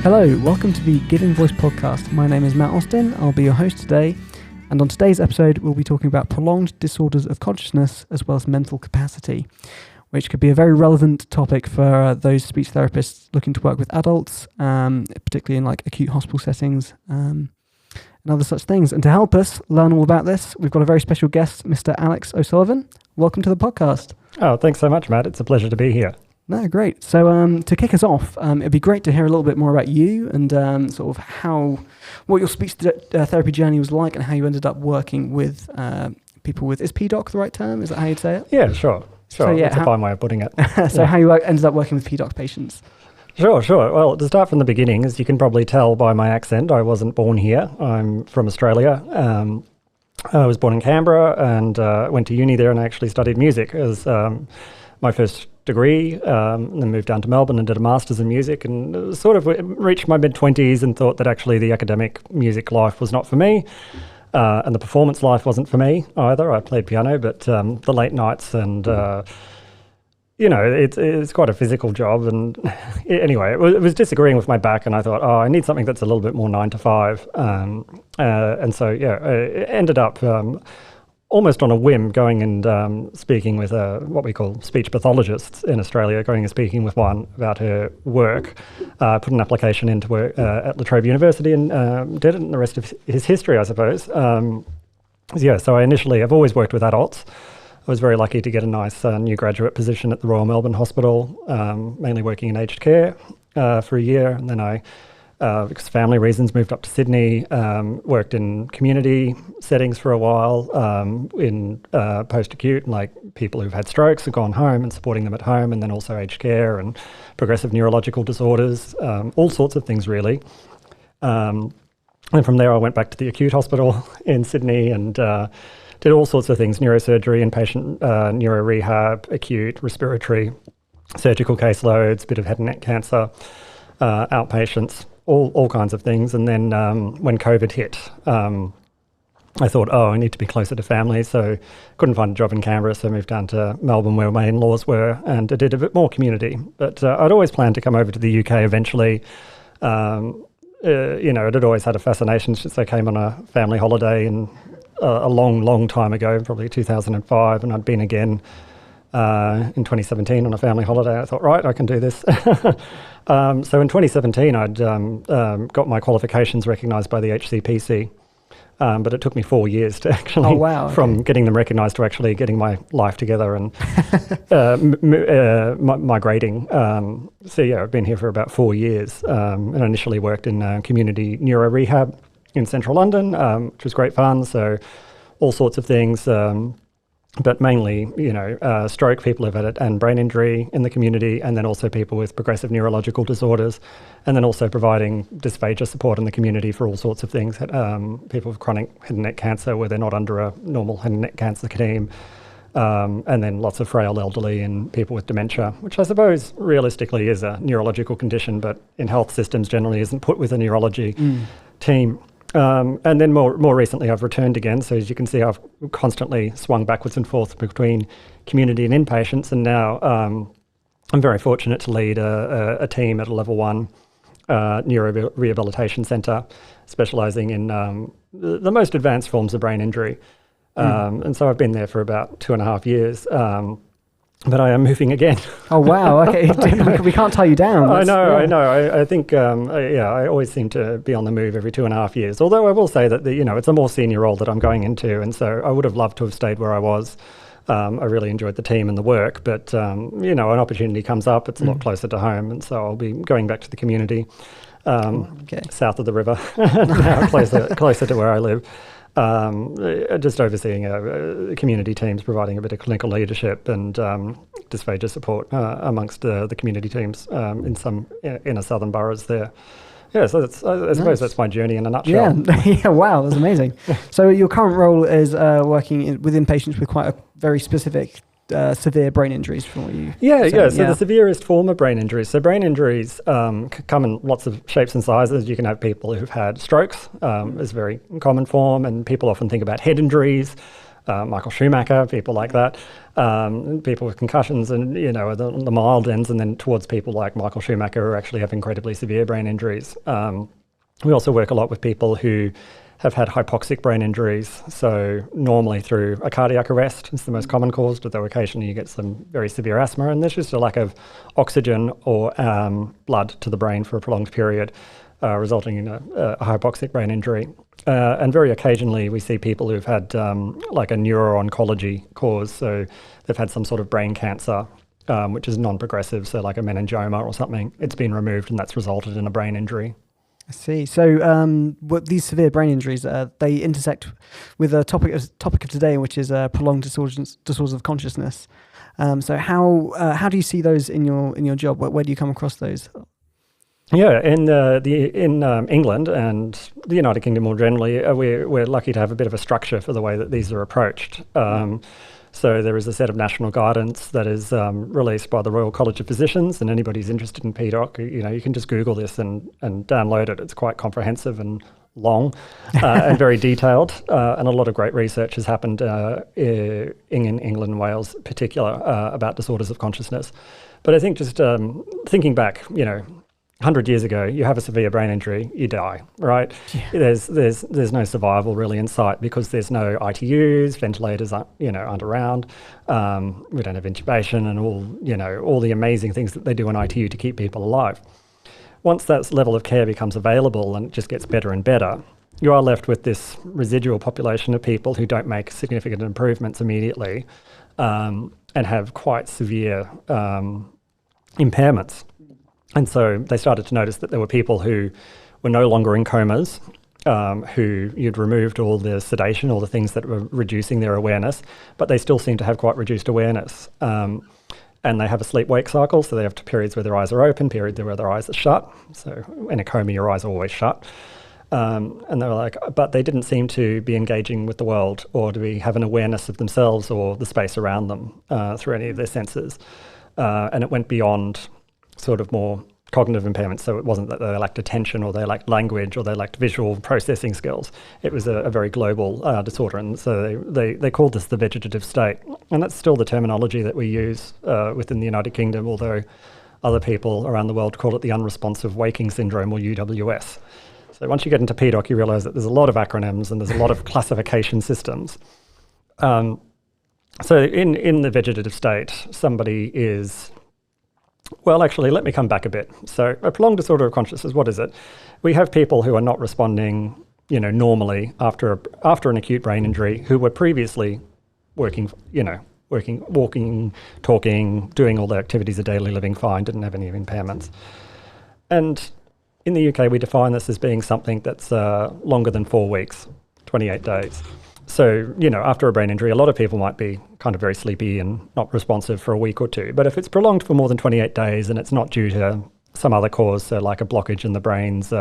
Hello, welcome to the Giving Voice podcast. My name is Matt Austin. I'll be your host today. And on today's episode, we'll be talking about prolonged disorders of consciousness as well as mental capacity, which could be a very relevant topic for those speech therapists looking to work with adults, particularly in like acute hospital settings and other such things. And to help us learn all about this, we've got a very special guest, Mr. Alex O'Sullivan. Welcome to the podcast. Oh, thanks so much, Matt. It's a pleasure to be here. No, great. So to kick us off, it'd be great to hear a little bit more about you and sort of what your speech therapy journey was like and how you ended up working with people with, is PDOC the right term? Is that how you'd say it? Yeah, sure. So, yeah, that's a fine way of putting it. How you ended up working with PDOC patients? Sure. Well, to start from the beginning, as you can probably tell by my accent, I wasn't born here. I'm from Australia. I was born in Canberra and went to uni there, and I actually studied music as my first degree, then moved down to Melbourne and did a master's in music, and sort of reached my mid-20s and thought that actually the academic music life was not for me, and the performance life wasn't for me either. I played piano, but the late nights and it's quite a physical job, and anyway, it was disagreeing with my back, and I thought, I need something that's a little bit more 9 to 5, and so I ended up almost on a whim going and speaking with what we call speech pathologists in Australia, going and speaking with one about her work, put an application into work at La Trobe University and did it, and the rest of his history, I suppose. So I've always worked with adults. I was very lucky to get a nice new graduate position at the Royal Melbourne Hospital, mainly working in aged care for a year, and then I because of family reasons, moved up to Sydney, worked in community settings for a while, in post-acute, like people who've had strokes and gone home and supporting them at home, and then also aged care and progressive neurological disorders, all sorts of things really. And from there I went back to the acute hospital in Sydney and did all sorts of things, neurosurgery, inpatient neuro rehab, acute, respiratory, surgical caseloads, bit of head and neck cancer, outpatients, all kinds of things. And then when COVID hit, I thought, I need to be closer to family, so couldn't find a job in Canberra, so moved down to Melbourne where my in-laws were, and I did a bit more community. But I'd always planned to come over to the UK eventually. It had always had a fascination since I came on a family holiday a long time ago, probably 2005, and I'd been again in 2017 on a family holiday. I thought, right, I can do this. So in 2017, I'd got my qualifications recognised by the HCPC, but it took me 4 years to actually, from getting them recognised to actually getting my life together and migrating. I've been here for about 4 years, and initially worked in community neuro rehab in central London, which was great fun. So all sorts of things. But mainly, stroke, people who've had it, and brain injury in the community, and then also people with progressive neurological disorders, and then also providing dysphagia support in the community for all sorts of things. People with chronic head and neck cancer where they're not under a normal head and neck cancer team, and then lots of frail elderly and people with dementia, which I suppose realistically is a neurological condition, but in health systems generally isn't put with a neurology team. And then more recently, I've returned again. So as you can see, I've constantly swung backwards and forth between community and inpatients. And now I'm very fortunate to lead a team at a level 1 neuro rehabilitation centre, specialising in the most advanced forms of brain injury. And so I've been there for about 2.5 years. But I am moving again. Oh, wow. Okay. We can't tie you down. I know. I think, I always seem to be on the move every 2.5 years. Although I will say that, it's a more senior role that I'm going into. And so I would have loved to have stayed where I was. I really enjoyed the team and the work. But, an opportunity comes up. It's a lot closer to home. And so I'll be going back to the community south of the river, now closer to where I live. Just overseeing community teams, providing a bit of clinical leadership and dysphagia support amongst the community teams in some inner southern boroughs there. Yeah, so I suppose that's my journey in a nutshell. Yeah, wow, that's amazing. So your current role is working within patients with quite a very specific severe brain injuries from what you So the severest form of brain injuries. So brain injuries come in lots of shapes and sizes. You can have people who've had strokes, is a very common form, and people often think about head injuries. Michael Schumacher, people like that, people with concussions and, the mild ends, and then towards people like Michael Schumacher who actually have incredibly severe brain injuries. We also work a lot with people who have had hypoxic brain injuries. So normally through a cardiac arrest is the most common cause, but though occasionally you get some very severe asthma, and there's just a lack of oxygen or blood to the brain for a prolonged period, resulting in a hypoxic brain injury. And very occasionally we see people who've had like a neuro-oncology cause. So they've had some sort of brain cancer, which is non-progressive, so like a meningioma or something. It's been removed and that's resulted in a brain injury. I see. So what these severe brain injuries, they intersect with a topic of today, which is prolonged disorders of consciousness. So how do you see those in your job? Where do you come across those? Yeah, in England and the United Kingdom more generally, we're lucky to have a bit of a structure for the way that these are approached. So there is a set of national guidance that is released by the Royal College of Physicians, and anybody who's interested in PDOC, you can just Google this and download it. It's quite comprehensive and long and very detailed, and a lot of great research has happened in England and Wales in particular about disorders of consciousness. But I think just thinking back, 100 years ago, you have a severe brain injury, you die, right? Yeah. There's no survival really in sight because there's no ITUs, ventilators aren't around. We don't have intubation and all the amazing things that they do in ITU to keep people alive. Once that level of care becomes available and it just gets better and better, you are left with this residual population of people who don't make significant improvements immediately and have quite severe impairments. And so they started to notice that there were people who were no longer in comas, who you'd removed all the sedation, all the things that were reducing their awareness, but they still seem to have quite reduced awareness. And they have a sleep-wake cycle, so they have periods where their eyes are open, periods where their eyes are shut. So in a coma, your eyes are always shut. And they were like, but they didn't seem to be engaging with the world or to have an awareness of themselves or the space around them through any of their senses. And it went beyond sort of more cognitive impairments. So it wasn't that they lacked attention or they lacked language or they lacked visual processing skills. It was a very global disorder. And so they called this the vegetative state. And that's still the terminology that we use within the United Kingdom, although other people around the world call it the unresponsive waking syndrome or UWS. So once you get into PDOC, you realize that there's a lot of acronyms and there's a lot of classification systems. So in the vegetative state, somebody is... Well, actually, let me come back a bit. So a prolonged disorder of consciousness, what is it? We have people who are not responding, normally after an acute brain injury who were previously working, walking, talking, doing all the activities of daily living fine, didn't have any impairments. And in the UK, we define this as being something that's longer than 4 weeks, 28 days. So, after a brain injury, a lot of people might be kind of very sleepy and not responsive for a week or two. But if it's prolonged for more than 28 days and it's not due to some other cause, so like a blockage in the brain's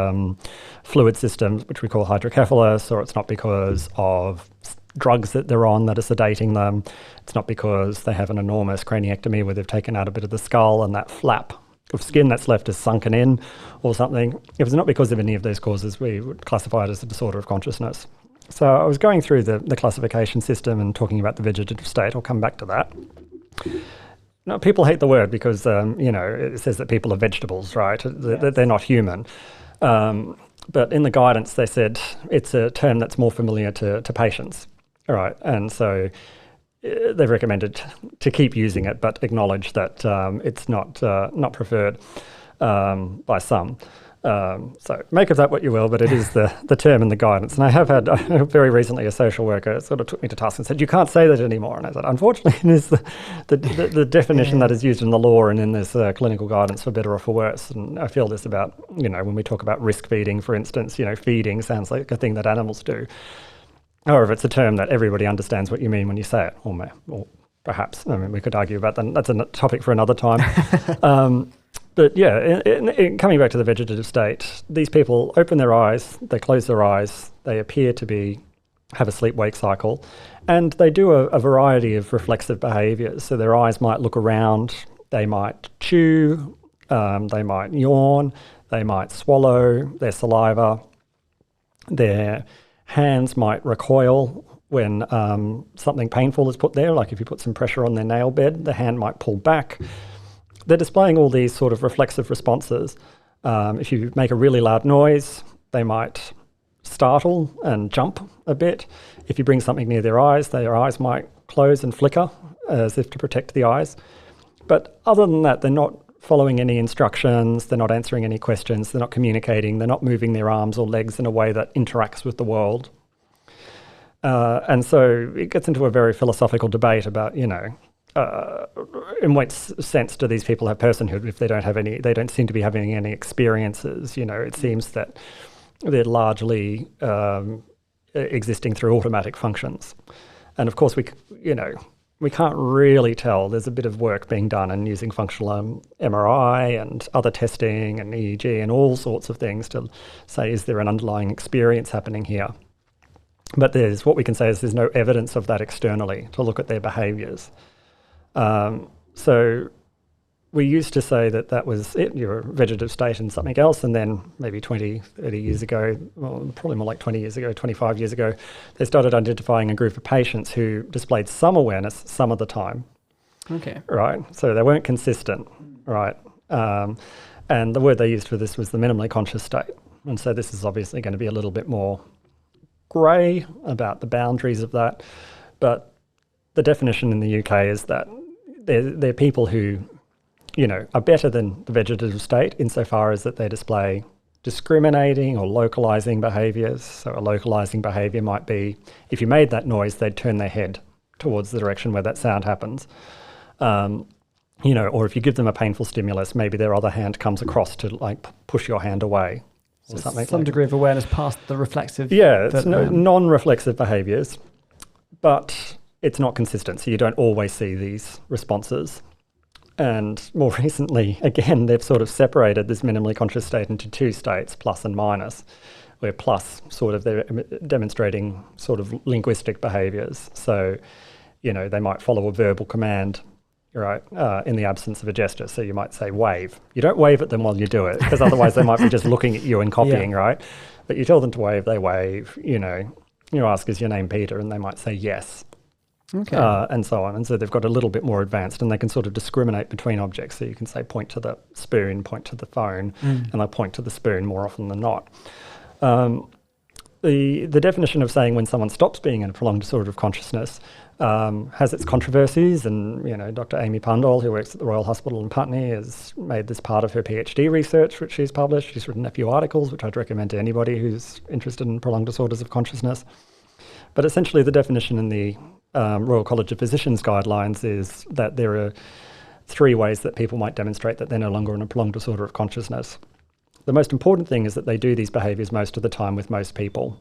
fluid systems, which we call hydrocephalus, or it's not because of drugs that they're on that are sedating them, it's not because they have an enormous craniectomy where they've taken out a bit of the skull and that flap of skin that's left is sunken in or something. If it's not because of any of those causes, we would classify it as a disorder of consciousness. So I was going through the classification system and talking about the vegetative state. I'll come back to that. Now, people hate the word because, it says that people are vegetables, right? Yes. They're not human. But in the guidance, they said it's a term that's more familiar to patients, all right? And so they've recommended to keep using it, but acknowledge that it's not preferred by some. So make of that what you will, but it is the term in the guidance. And I have had very recently a social worker sort of took me to task and said, you can't say that anymore. And I said, unfortunately, it is the definition that is used in the law and in this clinical guidance for better or for worse. And I feel this about, when we talk about risk feeding, for instance, feeding sounds like a thing that animals do. However, it's a term that everybody understands what you mean when you say it, or perhaps. I mean, we could argue about that. That's a topic for another time. But yeah, in coming back to the vegetative state, these people open their eyes, they close their eyes, they appear to have a sleep-wake cycle, and they do a variety of reflexive behaviours. So their eyes might look around, they might chew, they might yawn, they might swallow their saliva, their hands might recoil when something painful is put there, like if you put some pressure on their nail bed, the hand might pull back. They're displaying all these sort of reflexive responses. If you make a really loud noise, they might startle and jump a bit. If you bring something near their eyes might close and flicker as if to protect the eyes. But other than that, they're not following any instructions, they're not answering any questions, they're not communicating, they're not moving their arms or legs in a way that interacts with the world. And so it gets into a very philosophical debate about, in what sense do these people have personhood if they don't seem to be having any experiences? It seems that they're largely existing through automatic functions. And of course, we can't really tell. There's a bit of work being done and using functional MRI and other testing and EEG and all sorts of things to say, is there an underlying experience happening here? But what we can say is there's no evidence of that externally to look at their behaviours. So we used to say that was it, your vegetative state and something else, and then maybe 20, 30 years ago, well, probably more like 20 years ago, 25 years ago, they started identifying a group of patients who displayed some awareness some of the time. Okay. Right, so they weren't consistent, right? And the word they used for this was the minimally conscious state. And so this is obviously going to be a little bit more grey about the boundaries of that, but the definition in the UK is that they're people who, are better than the vegetative state insofar as that they display discriminating or localising behaviours. So a localising behaviour might be, if you made that noise, they'd turn their head towards the direction where that sound happens. Or if you give them a painful stimulus, maybe their other hand comes across to push your hand away. So some degree of awareness past the reflexive. Yeah, it's non-reflexive behaviours, but it's not consistent, so you don't always see these responses. And more recently, again, they've sort of separated this minimally conscious state into two states, plus and minus, where plus sort of they're demonstrating sort of linguistic behaviours. So, they might follow a verbal command, right, in the absence of a gesture. So you might say wave. You don't wave at them while you do it, because otherwise they might be just looking at you and copying, right? But you tell them to wave, they wave. You ask, is your name Peter? And they might say yes. Okay. And so on. And so they've got a little bit more advanced, and they can sort of discriminate between objects. So you can say point to the spoon, point to the phone, and they point to the spoon more often than not. The definition of saying when someone stops being in a prolonged disorder of consciousness has its controversies, and Dr. Amy Pundall, who works at the Royal Hospital in Putney, has made this part of her PhD research, which she's published. She's written a few articles, which I'd recommend to anybody who's interested in prolonged disorders of consciousness. But essentially the definition in the Royal College of Physicians guidelines is that there are 3 ways that people might demonstrate that they're no longer in a prolonged disorder of consciousness. The most important thing is that they do these behaviours most of the time with most people.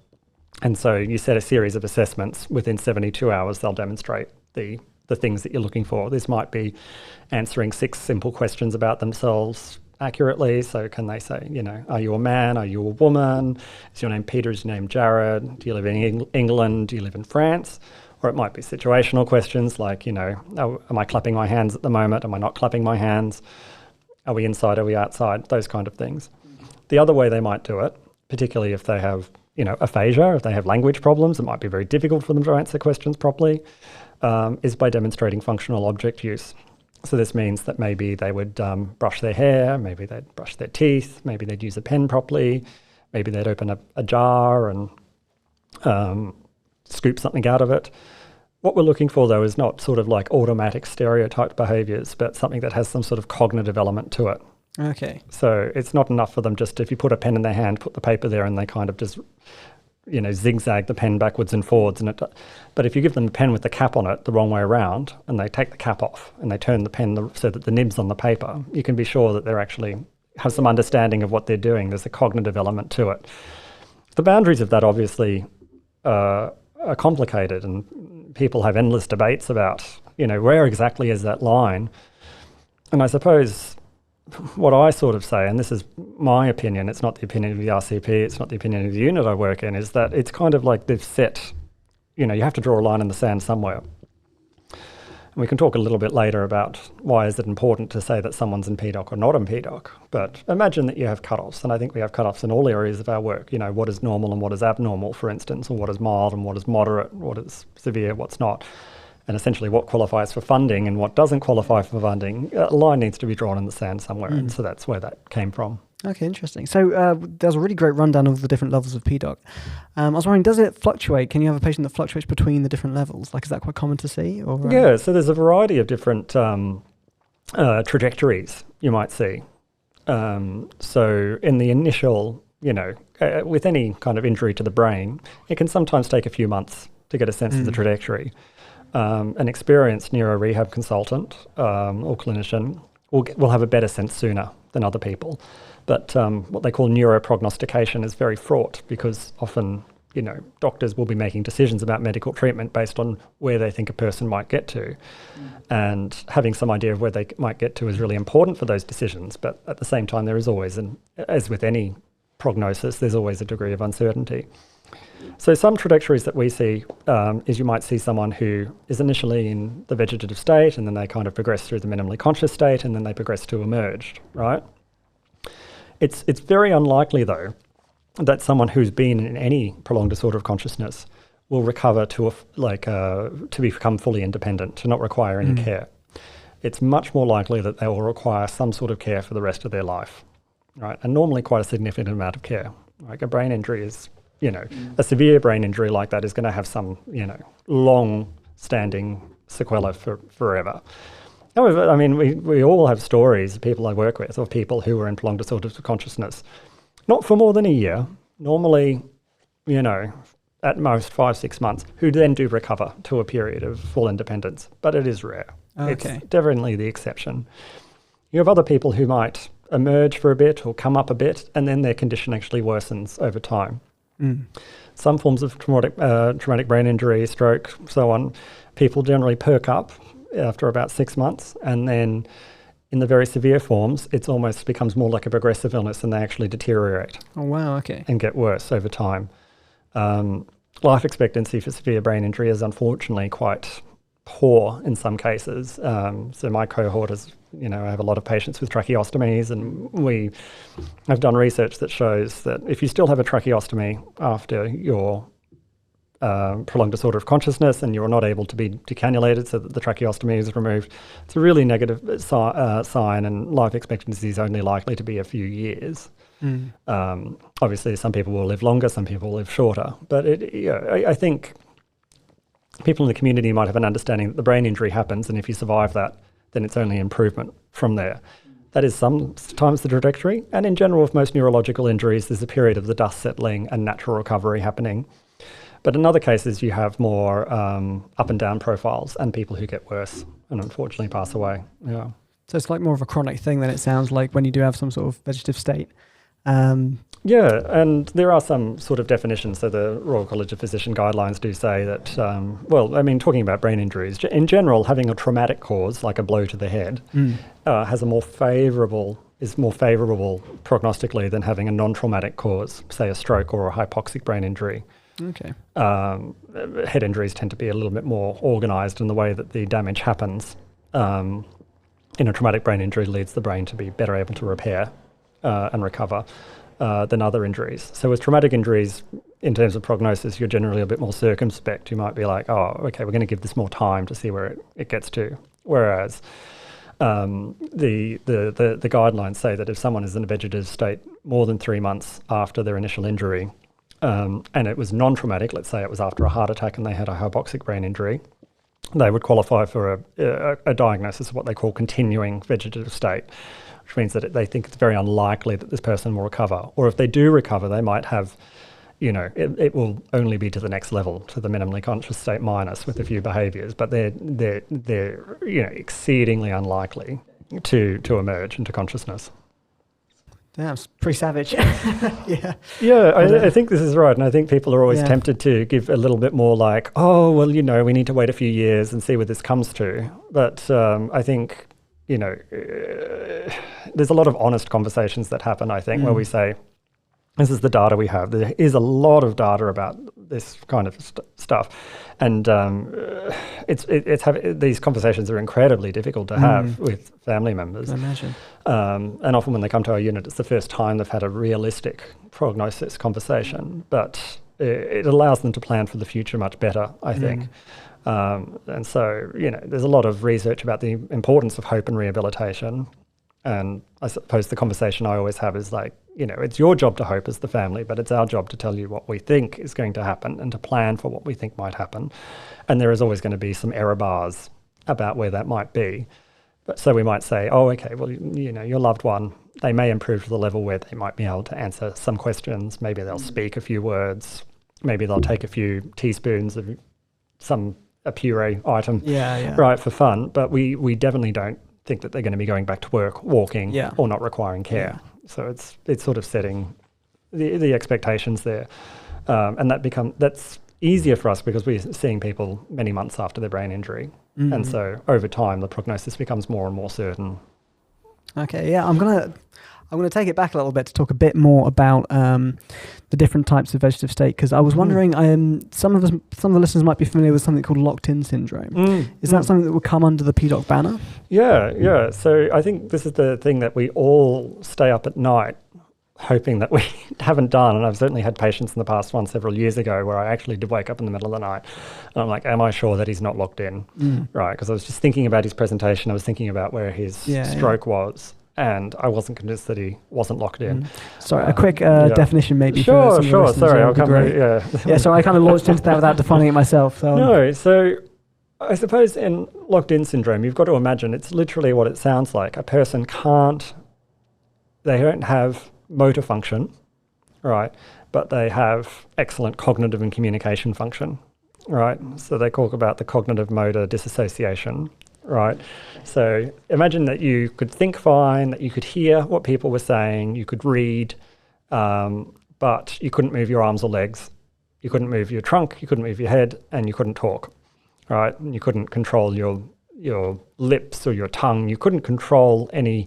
And so you set a series of assessments. Within 72 hours, they'll demonstrate the things that you're looking for. This might be answering 6 simple questions about themselves accurately. So can they say, are you a man? Are you a woman? Is your name Peter? Is your name Jared? Do you live in England? Do you live in France? Or it might be situational questions like, am I clapping my hands at the moment? Am I not clapping my hands? Are we inside? Are we outside? Those kind of things. The other way they might do it, particularly if they have, aphasia, if they have language problems, it might be very difficult for them to answer questions properly, is by demonstrating functional object use. So this means that maybe they would brush their hair, maybe they'd brush their teeth, maybe they'd use a pen properly, maybe they'd open a jar and scoop something out of it. What we're looking for, though, is not sort of like automatic stereotyped behaviours, but something that has some sort of cognitive element to it. Okay. So it's not enough for them just, if you put a pen in their hand, put the paper there, and they kind of just, zigzag the pen backwards and forwards. But if you give them a pen with the cap on it the wrong way around, and they take the cap off, and they turn the pen so that the nib's on the paper, you can be sure that they're actually have some understanding of what they're doing. There's a cognitive element to it. The boundaries of that obviously are complicated, and people have endless debates about, where exactly is that line. And I suppose what I sort of say, and this is my opinion, it's not the opinion of the RCP, it's not the opinion of the unit I work in, is that it's kind of like they've set, you have to draw a line in the sand somewhere. We can talk a little bit later about why is it important to say that someone's in PDOC or not in PDOC. But imagine that you have cutoffs, and I think we have cutoffs in all areas of our work. You know, what is normal and what is abnormal, for instance, or what is mild and what is moderate, what is severe, what's not. And essentially what qualifies for funding and what doesn't qualify for funding. A line needs to be drawn in the sand somewhere, and so that's where that came from. Okay, interesting. So there's a really great rundown of the different levels of PDOC. I was wondering, does it fluctuate? Can you have a patient that fluctuates between the different levels? Like, is that quite common to see? Or, Yeah, so there's a variety of different trajectories you might see. So in the initial, with any kind of injury to the brain, it can sometimes take a few months to get a sense of the trajectory. An experienced neuro-rehab consultant or clinician will have a better sense sooner than other people. But what they call neuroprognostication is very fraught because often, doctors will be making decisions about medical treatment based on where they think a person might get to. And having some idea of where they might get to is really important for those decisions. But at the same time, there is always, as with any prognosis, there's always a degree of uncertainty. So some trajectories that we see is you might see someone who is initially in the vegetative state, and then they kind of progress through the minimally conscious state, and then they progress to emerged, right? It's very unlikely, though, that someone who's been in any prolonged disorder of consciousness will recover to become fully independent, to not require any care. It's much more likely that they will require some sort of care for the rest of their life, right? And normally quite a significant amount of care. Like a brain injury is, a severe brain injury like that is going to have some, long-standing sequelae for forever. However, I mean, we all have stories, people I work with, of people who were in prolonged disorders of consciousness, not for more than a year, normally, at most 5-6 months, who then do recover to a period of full independence. But it is rare. Okay. It's definitely the exception. You have other people who might emerge for a bit or come up a bit, and then their condition actually worsens over time. Some forms of traumatic brain injury, stroke, so on, people generally perk up after about 6 months, and then in the very severe forms, it almost becomes more like a progressive illness and they actually deteriorate. Oh, wow, okay. And get worse over time. Life expectancy for severe brain injury is unfortunately quite poor in some cases. So my cohort is, I have a lot of patients with tracheostomies, and we have done research that shows that if you still have a tracheostomy after your prolonged disorder of consciousness and you're not able to be decannulated so that the tracheostomy is removed, it's a really negative sign, and life expectancy is only likely to be a few years. Obviously, some people will live longer, some people will live shorter, but I think people in the community might have an understanding that the brain injury happens, and if you survive that, then it's only improvement from there. That is sometimes the trajectory, and in general, with most neurological injuries, there's a period of the dust settling and natural recovery happening. But in other cases, you have more up and down profiles and people who get worse and unfortunately pass away. Yeah. So it's like more of a chronic thing than it sounds like when you do have some sort of vegetative state. Yeah, and there are some sort of definitions. So the Royal College of Physician guidelines do say that, talking about brain injuries, in general, having a traumatic cause, like a blow to the head, is more favourable prognostically than having a non-traumatic cause, say a stroke or a hypoxic brain injury. Okay. Head injuries tend to be a little bit more organised in the way that the damage happens. In a traumatic brain injury leads the brain to be better able to repair and recover than other injuries. So with traumatic injuries, in terms of prognosis, you're generally a bit more circumspect. You might be like, oh, okay, we're going to give this more time to see where it gets to. Whereas the guidelines say that if someone is in a vegetative state more than 3 months after their initial injury, and it was non-traumatic, let's say it was after a heart attack and they had a hypoxic brain injury, they would qualify for a diagnosis of what they call continuing vegetative state, which means that they think it's very unlikely that this person will recover. Or if they do recover, they might have, it will only be to the next level, to the minimally conscious state minus with a few behaviours, but they're exceedingly unlikely to emerge into consciousness. That's pretty savage. Yeah. Yeah, I think this is right. And I think people are always tempted to give a little bit more like, oh, well, we need to wait a few years and see where this comes to. But I think, there's a lot of honest conversations that happen, I think, where we say, this is the data we have. There is a lot of data about this kind of stuff. And these conversations are incredibly difficult to have with family members. I imagine. And often when they come to our unit, it's the first time they've had a realistic prognosis conversation. But it allows them to plan for the future much better, I think. And so, there's a lot of research about the importance of hope in rehabilitation. And I suppose the conversation I always have is like, it's your job to hope as the family, but it's our job to tell you what we think is going to happen and to plan for what we think might happen. And there is always going to be some error bars about where that might be. But so we might say, oh, okay, well, your loved one, they may improve to the level where they might be able to answer some questions. Maybe they'll speak a few words. Maybe they'll take a few teaspoons of a puree item, right, for fun. But we definitely don't think that they're going to be going back to work, walking, or not requiring care. So it's sort of setting the expectations there, and that's easier for us because we're seeing people many months after their brain injury, and so over time the prognosis becomes more and more certain. Okay, I'm gonna take it back a little bit to talk a bit more about the different types of vegetative state, because I was wondering, some of the listeners might be familiar with something called locked-in syndrome. Is that something that would come under the PDOC banner? Yeah. So I think this is the thing that we all stay up at night hoping that we haven't done. And I've certainly had patients in the past one several years ago where I actually did wake up in the middle of the night and I'm like, am I sure that he's not locked in? Right, because I was just thinking about his presentation. I was thinking about where his stroke was. And I wasn't convinced that he wasn't locked in. Sorry, a quick definition maybe. Sure. Sorry, I'll come. So I kind of launched into that without defining it myself. So. No, so I suppose in locked-in syndrome, you've got to imagine it's literally what it sounds like. A person they don't have motor function, right? But they have excellent cognitive and communication function, right? So they talk about the cognitive motor disassociation. Right. So imagine that you could think fine, that you could hear what people were saying, you could read, but you couldn't move your arms or legs. You couldn't move your trunk, you couldn't move your head, and you couldn't talk. Right. And you couldn't control your lips or your tongue. You couldn't control any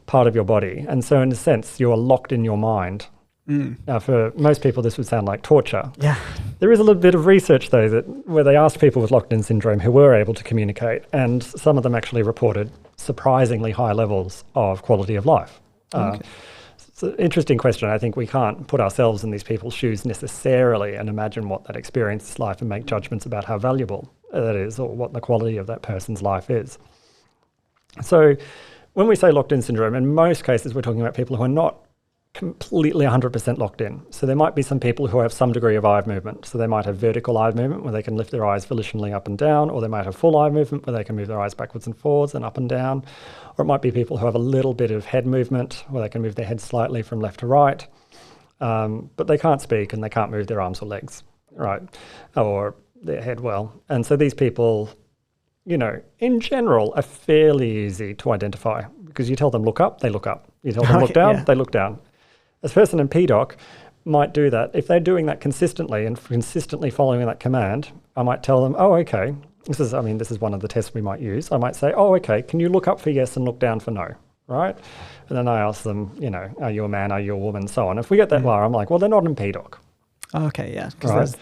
part of your body. And so in a sense, you are locked in your mind. Now, for most people, this would sound like torture. Yeah. There is a little bit of research, though, where they asked people with locked-in syndrome who were able to communicate, and some of them actually reported surprisingly high levels of quality of life. It's an interesting question. I think we can't put ourselves in these people's shoes necessarily and imagine what that experience is like and make judgments about how valuable that is or what the quality of that person's life is. So when we say locked-in syndrome, in most cases, we're talking about people who are not completely 100% locked in. So there might be some people who have some degree of eye movement. So they might have vertical eye movement where they can lift their eyes volitionally up and down, or they might have full eye movement where they can move their eyes backwards and forwards and up and down. Or it might be people who have a little bit of head movement where they can move their head slightly from left to right, but they can't speak and they can't move their arms or legs, right? Or their head well. And so these people, in general, are fairly easy to identify because you tell them look up, they look up. You tell them look down, they look down. This person in PDOC might do that. If they're doing that consistently and consistently following that command, I might tell them, oh, okay, this is one of the tests we might use. I might say, oh, okay, can you look up for yes and look down for no, right? And then I ask them, are you a man, are you a woman, so on. If we get that far, I'm like, well, they're not in PDOC. Okay, yeah, because there's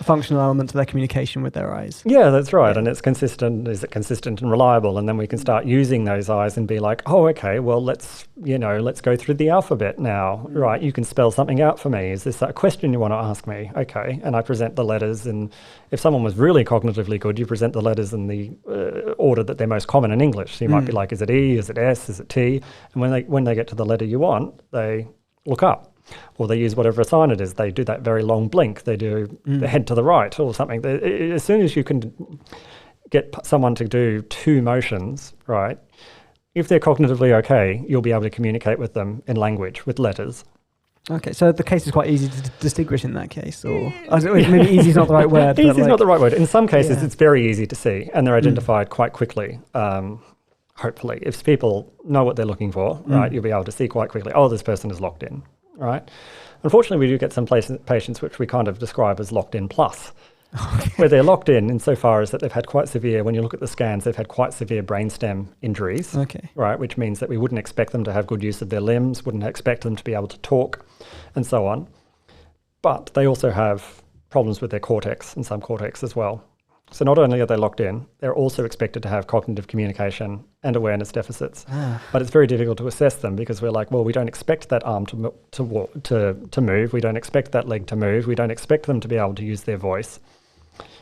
a functional element to their communication with their eyes. Yeah, that's right. And it's consistent. Is it consistent and reliable? And then we can start using those eyes and be like, oh, okay, well, let's go through the alphabet now, right? You can spell something out for me. Is this a question you want to ask me? Okay. And I present the letters. And if someone was really cognitively good, you present the letters in the order that they're most common in English. So you might be like, is it E? Is it S? Is it T? And when they get to the letter you want, they look up. Or they use whatever sign it is. They do that very long blink. They do the head to the right or something. As soon as you can get someone to do two motions, right, if they're cognitively okay, you'll be able to communicate with them in language, with letters. Okay, so the case is quite easy to distinguish in that case, or maybe easy is not the right word. Easy is not the right word. In some cases, it's very easy to see, and they're identified quite quickly. Hopefully, if people know what they're looking for, right, you'll be able to see quite quickly. Oh, this person is locked in. Right. Unfortunately, we do get some patients which we kind of describe as locked in plus, where they're locked in insofar as that they've had quite severe, when you look at the scans, they've had quite severe brainstem injuries, right, which means that we wouldn't expect them to have good use of their limbs, wouldn't expect them to be able to talk, and so on. But they also have problems with their cortex and subcortex as well. So not only are they locked in, they're also expected to have cognitive communication and awareness deficits. But it's very difficult to assess them because we're like, well, we don't expect that arm to move. We don't expect that leg to move. We don't expect them to be able to use their voice.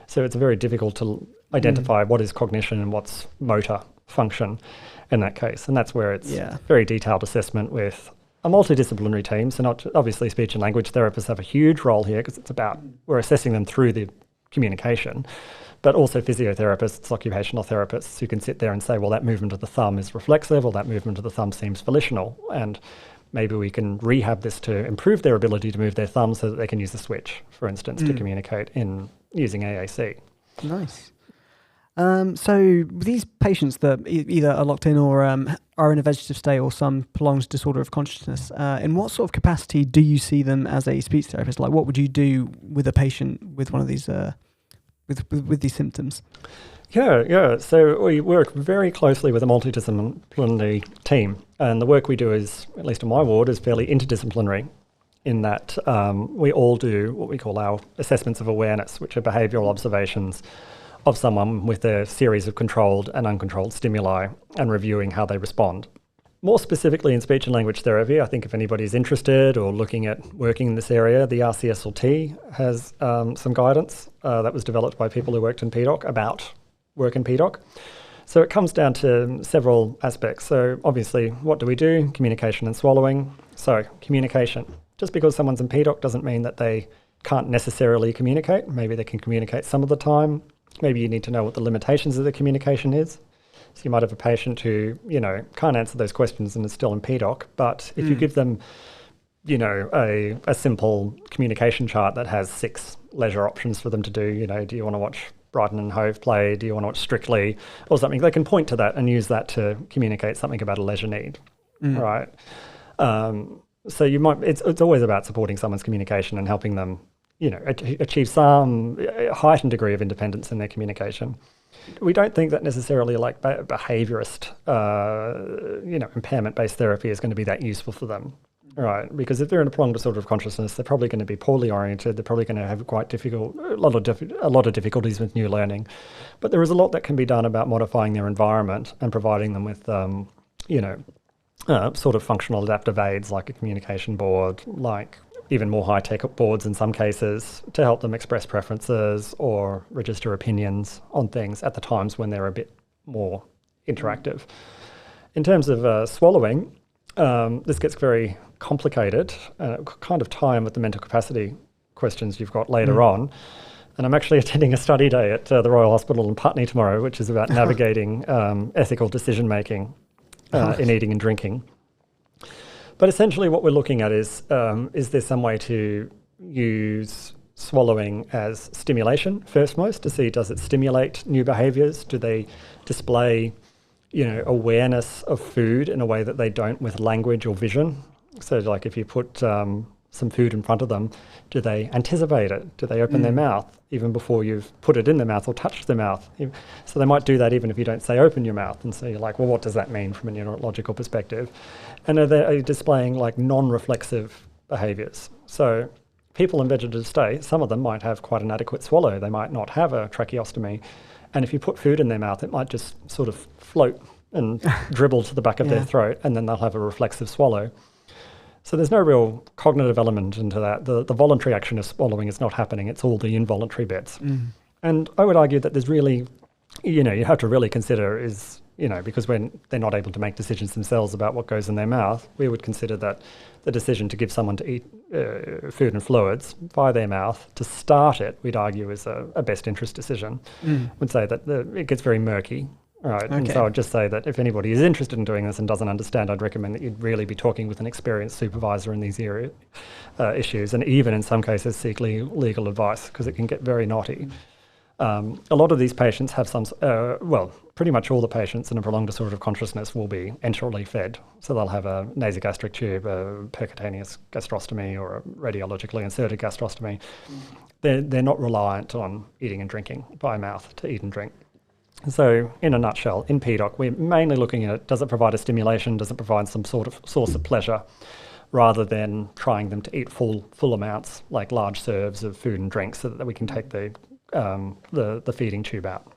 So it's very difficult to identify what is cognition and what's motor function in that case. And that's where it's very detailed assessment with a multidisciplinary team. So not obviously speech and language therapists have a huge role here because it's about, we're assessing them through the communication, but also physiotherapists, occupational therapists who can sit there and say, well, that movement of the thumb is reflexive, or that movement of the thumb seems volitional, and maybe we can rehab this to improve their ability to move their thumb so that they can use the switch, for instance, to communicate in using AAC. Nice. So these patients that either are locked in or are in a vegetative state or some prolonged disorder of consciousness, in what sort of capacity do you see them as a speech therapist? Like, what would you do with a patient with one of these with these symptoms? Yeah. So we work very closely with a multidisciplinary team, and the work we do is, at least in my ward, is fairly interdisciplinary in that we all do what we call our assessments of awareness, which are behavioural observations of someone with a series of controlled and uncontrolled stimuli and reviewing how they respond. More specifically in speech and language therapy, I think if anybody's interested or looking at working in this area, the RCSLT has some guidance that was developed by people who worked in PDOC about work in PDOC. So it comes down to several aspects. So obviously, what do we do? Communication and swallowing. So communication. Just because someone's in PDOC doesn't mean that they can't necessarily communicate. Maybe they can communicate some of the time. Maybe you need to know what the limitations of the communication is. So you might have a patient who, can't answer those questions and is still in PDOC, but if you give them, a simple communication chart that has 6 leisure options for them to do, do you want to watch Brighton and Hove play? Do you want to watch Strictly or something? They can point to that and use that to communicate something about a leisure need, right? So you might, it's always about supporting someone's communication and helping them, achieve some heightened degree of independence in their communication. We don't think that necessarily like behaviourist, impairment-based therapy is going to be that useful for them, right? Because if they're in a prolonged disorder of consciousness, they're probably going to be poorly oriented. They're probably going to have a lot of difficulties with new learning. But there is a lot that can be done about modifying their environment and providing them with, sort of functional adaptive aids like a communication board, like even more high-tech boards in some cases to help them express preferences or register opinions on things at the times when they're a bit more interactive. In terms of swallowing, this gets very complicated and it kind of tie in with the mental capacity questions you've got later on. And I'm actually attending a study day at the Royal Hospital in Putney tomorrow, which is about navigating ethical decision-making in eating and drinking. But essentially what we're looking at is there some way to use swallowing as stimulation first most to see does it stimulate new behaviours? Do they display, awareness of food in a way that they don't with language or vision? So like if you put some food in front of them, do they anticipate it? Do they open their mouth even before you've put it in their mouth or touched their mouth? So they might do that even if you don't say open your mouth, and so you're like, well, what does that mean from a neurological perspective? And are they displaying like non-reflexive behaviours? So people in vegetative state, some of them might have quite an adequate swallow. They might not have a tracheostomy. And if you put food in their mouth, it might just sort of float and dribble to the back of their throat, and then they'll have a reflexive swallow. So there's no real cognitive element into that. The voluntary action of swallowing is not happening. It's all the involuntary bits. And I would argue that there's really, you have to really consider is, because when they're not able to make decisions themselves about what goes in their mouth, we would consider that the decision to give someone to eat food and fluids via their mouth, to start it, we'd argue is a best interest decision. Would say that it gets very murky. Right, okay. And so I'd just say that if anybody is interested in doing this and doesn't understand, I'd recommend that you'd really be talking with an experienced supervisor in these issues, and even in some cases seek legal advice, because it can get very knotty. A lot of these patients have pretty much all the patients in a prolonged disorder of consciousness will be enterally fed. So they'll have a nasogastric tube, a percutaneous gastrostomy, or a radiologically inserted gastrostomy. They're not reliant on eating and drinking by mouth to eat and drink. So in a nutshell, in PDOC, we're mainly looking at, does it provide a stimulation? Does it provide some sort of source of pleasure? rather than trying them to eat full amounts, like large serves of food and drinks, so that we can take the feeding tube out.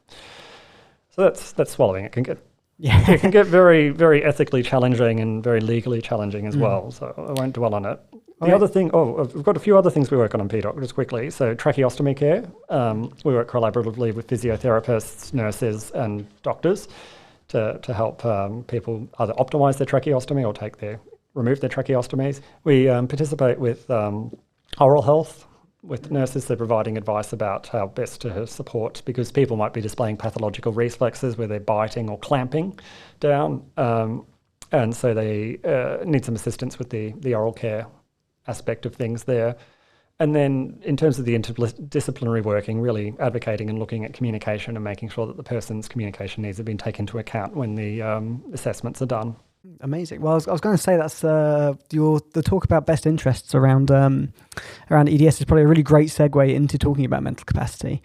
So that's swallowing. It can get very, very ethically challenging and very legally challenging as well. So I won't dwell on it. The other thing, we've got a few other things we work on PDOC just quickly. So tracheostomy care. We work collaboratively with physiotherapists, nurses, and doctors to help people either optimize their tracheostomy or remove their tracheostomies. We participate with oral health. With nurses, they're providing advice about how best to support, because people might be displaying pathological reflexes where they're biting or clamping down, and so they need some assistance with the oral care aspect of things there. And then in terms of the interdisciplinary working, really advocating and looking at communication and making sure that the person's communication needs have been taken into account when the assessments are done. Amazing. Well, I was going to say that's the talk about best interests around EDS is probably a really great segue into talking about mental capacity.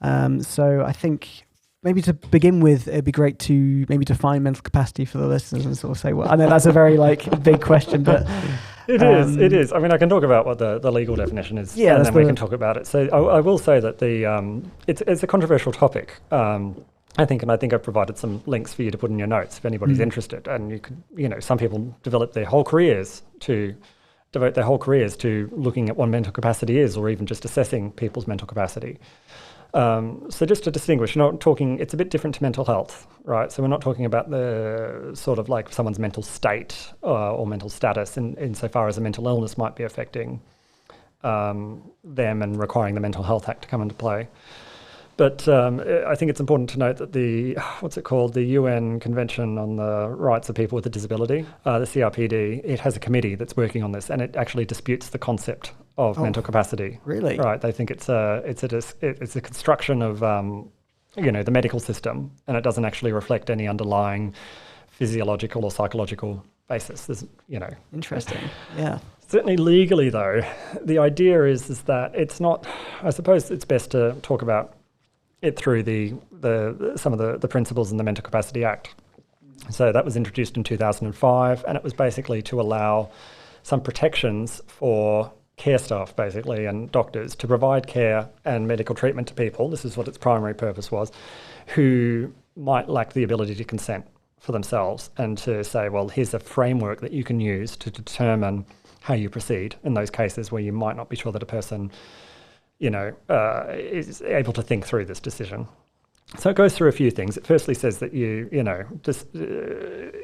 So I think maybe to begin with, it'd be great to maybe define mental capacity for the listeners and sort of say, well, I know that's a very big question, but it is. I mean, I can talk about what the legal definition is, and then we can talk about it. So I will say that it's a controversial topic. I think I've provided some links for you to put in your notes if anybody's interested. And you could, some people devote their whole careers to looking at what mental capacity is, or even just assessing people's mental capacity. So just to distinguish, it's a bit different to mental health, right? So we're not talking about the sort of like someone's mental state or mental status insofar as a mental illness might be affecting them and requiring the Mental Health Act to come into play. But I think it's important to note that the UN Convention on the Rights of People with a Disability, the CRPD, it has a committee that's working on this, and it actually disputes the concept of mental capacity. Really? Right. They think it's a construction of the medical system, and it doesn't actually reflect any underlying physiological or psychological basis. Interesting. Yeah. Certainly legally, though, the idea is that it's not. I suppose it's best to talk about it through some of the principles in the Mental Capacity Act. So that was introduced in 2005, and it was basically to allow some protections for care staff, basically, and doctors to provide care and medical treatment to people. This is what its primary purpose was, who might lack the ability to consent for themselves, and to say, well, here's a framework that you can use to determine how you proceed in those cases where you might not be sure that a person is able to think through this decision. So it goes through a few things. It firstly says that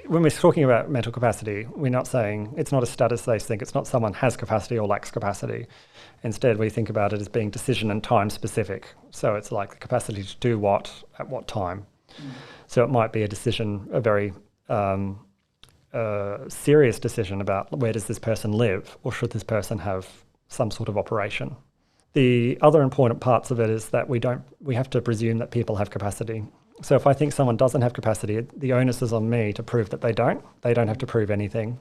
when we're talking about mental capacity, we're not saying it's not a status-based thing. It's not someone has capacity or lacks capacity. Instead, we think about it as being decision and time specific. So it's like the capacity to do what at what time. So it might be a decision, a very serious decision about where does this person live, or should this person have some sort of operation. The other important parts of it is that we have to presume that people have capacity. So if I think someone doesn't have capacity, the onus is on me to prove that they don't. They don't have to prove anything.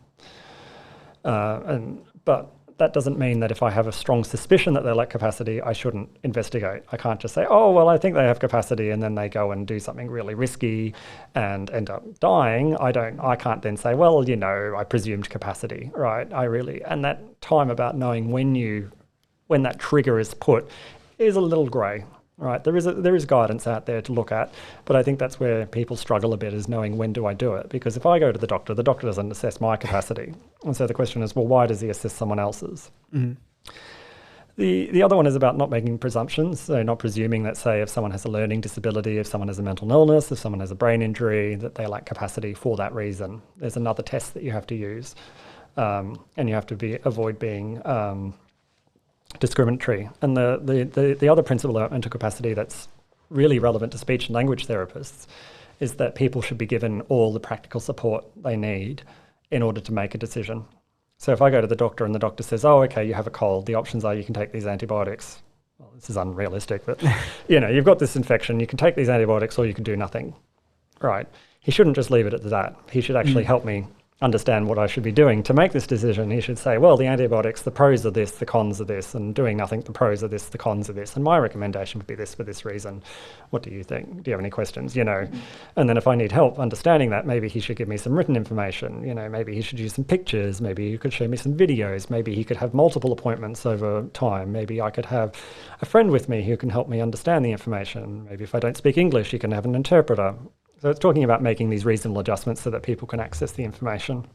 But that doesn't mean that if I have a strong suspicion that they lack capacity, I shouldn't investigate. I can't just say, oh, well, I think they have capacity, and then they go and do something really risky and end up dying. I can't then say, well, I presumed capacity, right? And that time about knowing when that trigger is put is a little grey, right? There is guidance out there to look at, but I think that's where people struggle a bit, is knowing when do I do it? Because if I go to the doctor doesn't assess my capacity. And so the question is, well, why does he assess someone else's? Mm-hmm. The other one is about not making presumptions, so not presuming that, say, if someone has a learning disability, if someone has a mental illness, if someone has a brain injury, that they lack capacity for that reason. There's another test that you have to use, and you have to avoid being discriminatory. And the other principle about mental capacity that's really relevant to speech and language therapists is that people should be given all the practical support they need in order to make a decision. So if I go to the doctor and the doctor says, oh, okay, you have a cold, the options are you can take these antibiotics. Well, this is unrealistic, but you've got this infection, you can take these antibiotics or you can do nothing. Right. He shouldn't just leave it at that. He should actually help me understand what I should be doing to make this decision, he should say, well, the antibiotics, the pros are this, the cons are this, and doing nothing, the pros are this, the cons are this, and my recommendation would be this for this reason. What do you think? Do you have any questions? And then if I need help understanding that, maybe he should give me some written information. Maybe he should use some pictures. Maybe he could show me some videos. Maybe he could have multiple appointments over time. Maybe I could have a friend with me who can help me understand the information. Maybe if I don't speak English, he can have an interpreter. So it's talking about making these reasonable adjustments so that people can access the information.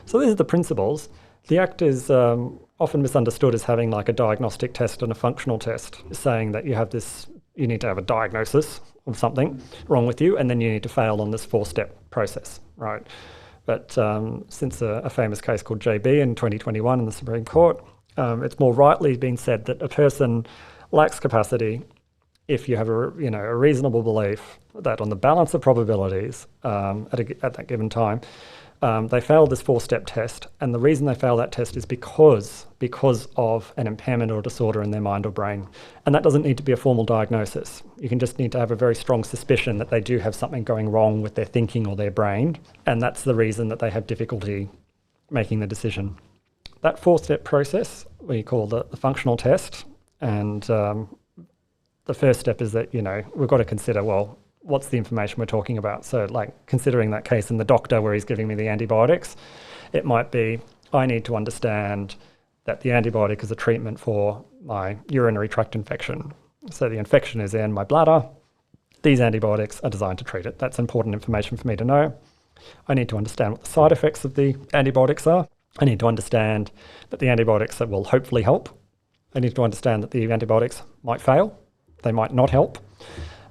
So these are the principles. The Act is often misunderstood as having like a diagnostic test and a functional test, saying that you need to have a diagnosis of something wrong with you, and then you need to fail on this 4-step process, right? But since a famous case called JB in 2021 in the Supreme Court, it's more rightly been said that a person lacks capacity if you have a reasonable belief that on the balance of probabilities at that given time, they failed this 4-step test, and the reason they fail that test is because of an impairment or disorder in their mind or brain. And that doesn't need to be a formal diagnosis. You can just need to have a very strong suspicion that they do have something going wrong with their thinking or their brain, and that's the reason that they have difficulty making the decision. That 4-step process we call the functional test, and the first step is that, we've got to consider, well, what's the information we're talking about? So like considering that case in the doctor where he's giving me the antibiotics, it might be, I need to understand that the antibiotic is a treatment for my urinary tract infection. So the infection is in my bladder. These antibiotics are designed to treat it. That's important information for me to know. I need to understand what the side effects of the antibiotics are. I need to understand that the antibiotics that will hopefully help. I need to understand that the antibiotics might fail. They might not help.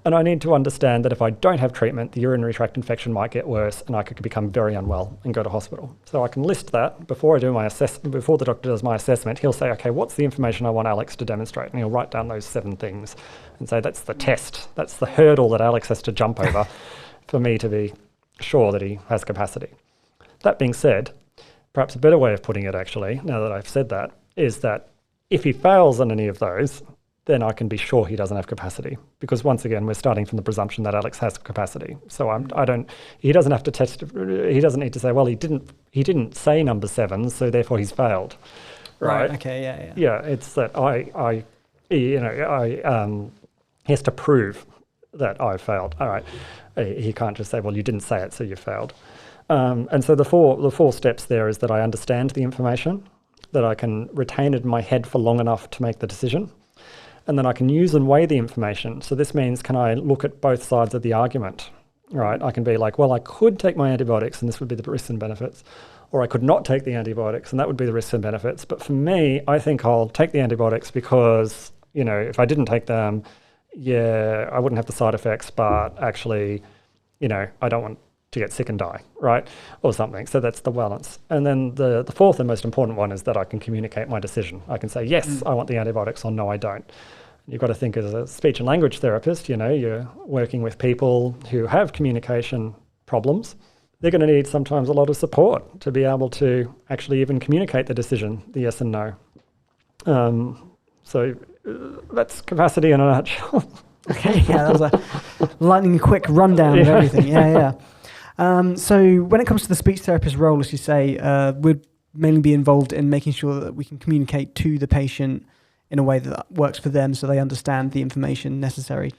And I need to understand that if I don't have treatment, the urinary tract infection might get worse and I could become very unwell and go to hospital. So I can list that before I do my before the doctor does my assessment. He'll say, okay, what's the information I want Alex to demonstrate? And he'll write down those 7 things and say, that's the test. That's the hurdle that Alex has to jump over for me to be sure that he has capacity. That being said, perhaps a better way of putting it actually, now that I've said that, is that if he fails on any of those, then I can be sure he doesn't have capacity. Because once again, we're starting from the presumption that Alex has capacity. So he doesn't have to test, he doesn't need to say, well, he didn't say number 7, so therefore he's failed. Right? Okay, yeah. Yeah, it's that he has to prove that I failed. All right. He can't just say, well, you didn't say it, so you failed. And so the four steps there is that I understand the information, that I can retain it in my head for long enough to make the decision, and then I can use and weigh the information. So this means, can I look at both sides of the argument, right? I can be like, well, I could take my antibiotics and this would be the risks and benefits, or I could not take the antibiotics and that would be the risks and benefits. But for me, I think I'll take the antibiotics because, if I didn't take them, I wouldn't have the side effects, but actually, I don't want to get sick and die, right? Or something. So that's the balance. And then the fourth and most important one is that I can communicate my decision. I can say, yes, I want the antibiotics, or no, I don't. You've got to think as a speech and language therapist, you're working with people who have communication problems. They're going to need sometimes a lot of support to be able to actually even communicate the decision, the yes and no. So that's capacity in a nutshell. Okay, yeah, that was a lightning quick rundown of everything. Yeah. So when it comes to the speech therapist role, as you say, we'd mainly be involved in making sure that we can communicate to the patient in a way that works for them so they understand the information necessary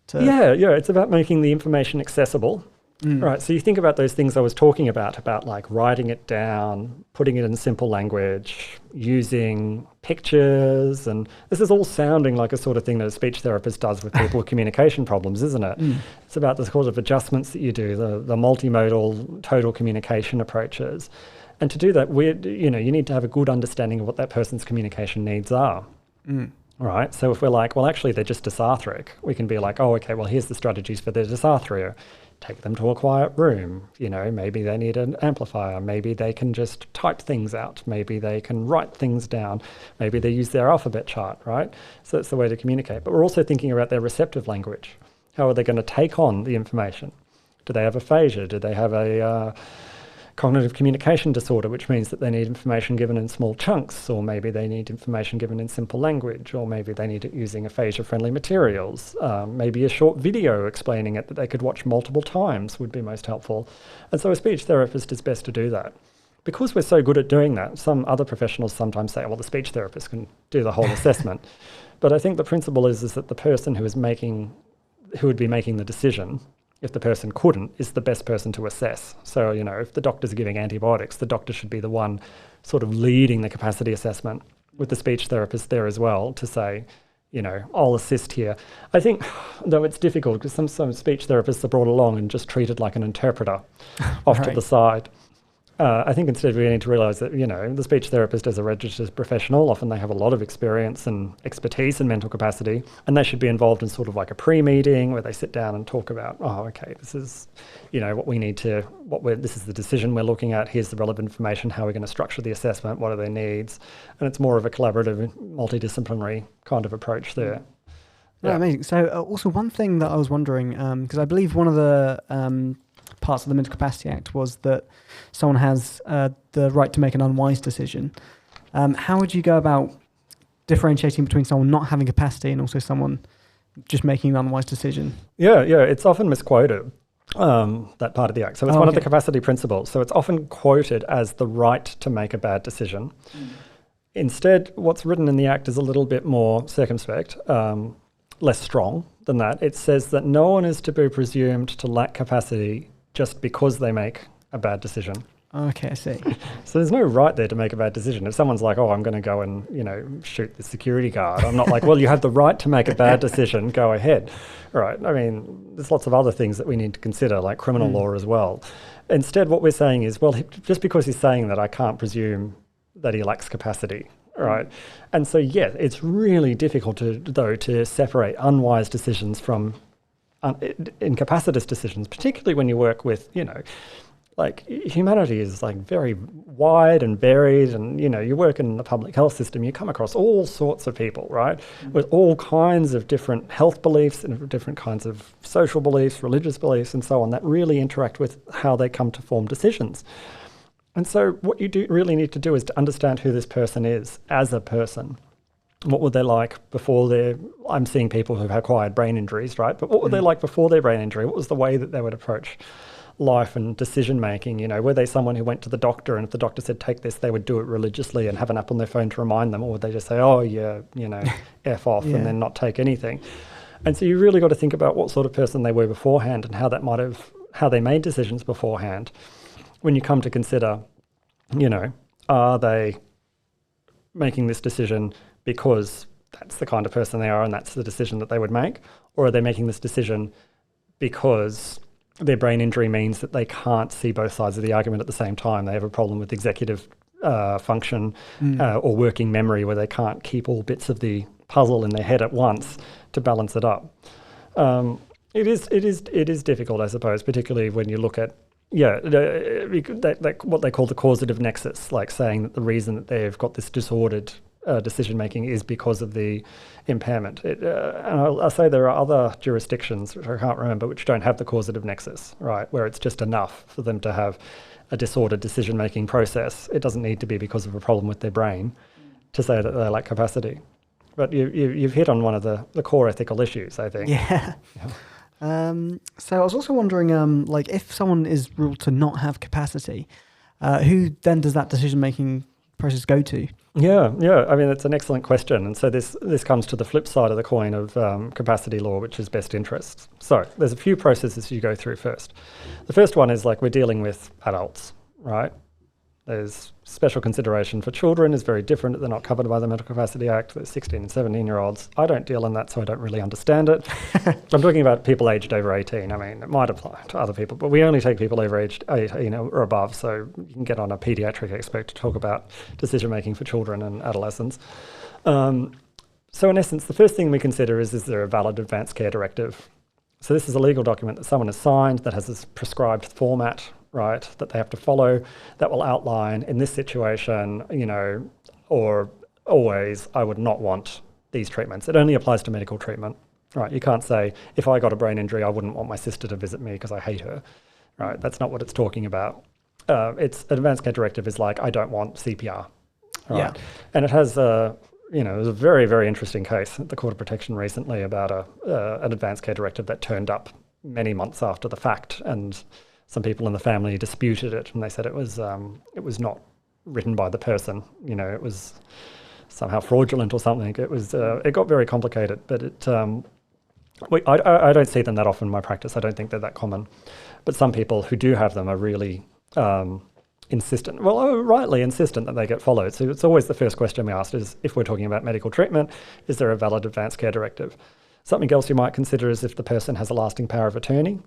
to... Yeah, it's about making the information accessible. Right, so you think about those things I was talking about like writing it down, putting it in simple language, using pictures, and this is all sounding like a sort of thing that a speech therapist does with people with communication problems, isn't it? It's about the sort of adjustments that you do, the multimodal total communication approaches. And to do that, you need to have a good understanding of what that person's communication needs are. Right, so if we're like, well, actually, they're just dysarthric, we can be like, oh, okay, well, here's the strategies for their dysarthria. Take them to a quiet room, maybe they need an amplifier, maybe they can just type things out, maybe they can write things down, maybe they use their alphabet chart, right? So that's the way to communicate. But we're also thinking about their receptive language. How are they going to take on the information? Do they have aphasia? Do they have a cognitive communication disorder, which means that they need information given in small chunks, or maybe they need information given in simple language, or maybe they need it using aphasia-friendly materials. Maybe a short video explaining it that they could watch multiple times would be most helpful. And so a speech therapist is best to do that. because we're so good at doing that, some other professionals sometimes say, well, the speech therapist can do the whole assessment. But I think the principle is that the person who would be making the decision, if the person couldn't, is the best person to assess. So, if the doctors are giving antibiotics, the doctor should be the one sort of leading the capacity assessment, with the speech therapist there as well to say, I'll assist here. I think, though, it's difficult because some speech therapists are brought along and just treated like an interpreter off to the side. I think instead we need to realise that, the speech therapist is a registered professional. Often they have a lot of experience and expertise in mental capacity, and they should be involved in sort of like a pre-meeting where they sit down and talk about, this is, what we need to, this is the decision we're looking at, here's the relevant information, how we're going to structure the assessment, what are their needs, and it's more of a collaborative, multidisciplinary kind of approach there. Yeah, amazing. So also one thing that I was wondering, because I believe one of the parts of the Mental Capacity Act was that someone has the right to make an unwise decision. How would you go about differentiating between someone not having capacity and also someone just making an unwise decision? Yeah, it's often misquoted, that part of the Act. So it's one of the capacity principles. So it's often quoted as the right to make a bad decision. Instead, what's written in the Act is a little bit more circumspect, less strong than that. It says that no one is to be presumed to lack capacity just because they make a bad decision. Okay, I see. So there's no right there to make a bad decision. If someone's like, I'm going to go and, shoot the security guard, I'm not like, well, you have the right to make a bad decision, go ahead. Right. I mean, there's lots of other things that we need to consider, like criminal law as well. Instead, what we're saying is, well, just because he's saying that, I can't presume that he lacks capacity. Right. And so, it's really difficult to separate unwise decisions from incapacitous decisions, particularly when you work with, like humanity is like very wide and varied, and you work in the public health system, you come across all sorts of people, right, with all kinds of different health beliefs and different kinds of social beliefs, religious beliefs, and so on, that really interact with how they come to form decisions. And so what you really need to do is to understand who this person is as a person. What were they like before I'm seeing people who've acquired brain injuries, right? But what were they like before their brain injury? What was the way that they would approach life and decision making? Were they someone who went to the doctor, and if the doctor said, take this, they would do it religiously and have an app on their phone to remind them? Or would they just say, F off and then not take anything? And so you really got to think about what sort of person they were beforehand and how they made decisions beforehand. When you come to consider, are they making this decision because that's the kind of person they are and that's the decision that they would make? Or are they making this decision because their brain injury means that they can't see both sides of the argument at the same time? They have a problem with executive function or working memory, where they can't keep all bits of the puzzle in their head at once to balance it up. It is difficult, I suppose, particularly when you look at what they call the causative nexus, like saying that the reason that they've got this disordered decision-making is because of the impairment. And I'll say there are other jurisdictions, which I can't remember, which don't have the causative nexus, right, where it's just enough for them to have a disordered decision-making process. It doesn't need to be because of a problem with their brain to say that they lack capacity. But you've hit on one of the core ethical issues, I think. Yeah. So I was also wondering, if someone is ruled to not have capacity, who then does that decision-making process go to? Yeah. I mean, it's an excellent question. And so this comes to the flip side of the coin of capacity law, which is best interests. So there's a few processes you go through first. The first one is we're dealing with adults, right? There's special consideration for children is very different. They're not covered by the Mental Capacity Act. There's 16 and 17-year-olds. I don't deal in that, so I don't really understand it. I'm talking about people aged over 18. I mean, it might apply to other people, but we only take people over aged 18 or above, so you can get on a paediatric expert to talk about decision-making for children and adolescents. So in essence, the first thing we consider is there a valid advanced care directive? So this is a legal document that someone has signed that has this prescribed format, right, that they have to follow, that will outline, in this situation, or always, I would not want these treatments. It only applies to medical treatment, right? You can't say, if I got a brain injury, I wouldn't want my sister to visit me because I hate her, right? That's not what it's talking about. It's an advanced care directive is like, I don't want CPR, right? Yeah. And it has it was a very, very interesting case at the Court of Protection recently about an advanced care directive that turned up many months after the fact, and some people in the family disputed it, and they said it was not written by the person. It was somehow fraudulent or something. It got very complicated, but I don't see them that often in my practice. I don't think they're that common. But some people who do have them are really insistent, rightly insistent that they get followed. So it's always the first question we ask is, if we're talking about medical treatment, is there a valid advance care directive? Something else you might consider is if the person has a lasting power of attorney.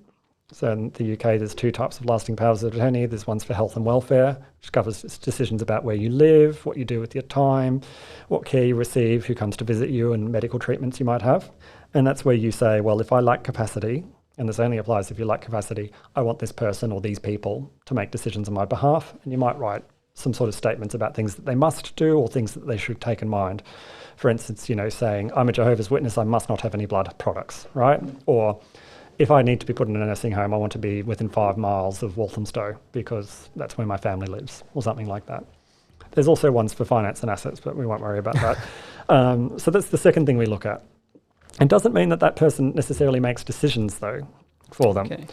So in the UK, there's two types of lasting powers of attorney. There's ones for health and welfare, which covers decisions about where you live, what you do with your time, what care you receive, who comes to visit you, and medical treatments you might have. And that's where you say, well, if I lack capacity, and this only applies if you lack capacity, I want this person or these people to make decisions on my behalf. And you might write some sort of statements about things that they must do or things that they should take in mind. For instance, saying, I'm a Jehovah's Witness, I must not have any blood products, right? Or if I need to be put in a nursing home, I want to be within 5 miles of Walthamstow because that's where my family lives, or something like that. There's also ones for finance and assets, but we won't worry about that. So that's the second thing we look at. It doesn't mean that person necessarily makes decisions, though, for them. Okay.